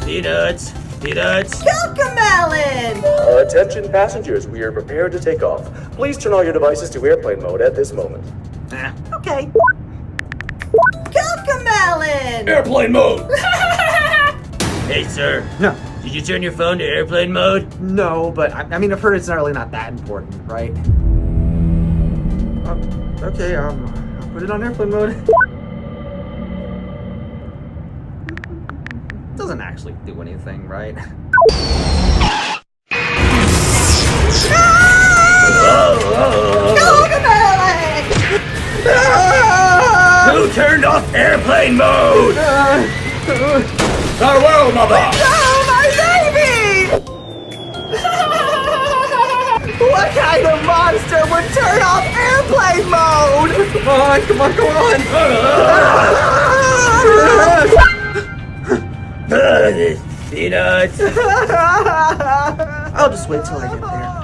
Peanuts! Peanuts! Cocomelon! Attention passengers, we are prepared to take off. Please turn all your devices to airplane mode at this moment. Okay. Cocomelon! Airplane mode! Hey, sir. No. Did you turn your phone to airplane mode? No, but I mean, I've heard it's really not that important, right? Okay, I'll put it on airplane mode. Doesn't actually do anything, right? Cocomelon! Who turned off airplane mode? Farewell, mother! Oh, my baby! What kind of monster would turn off airplane mode? Come on, go on! Peanuts! I'll just wait till I get there.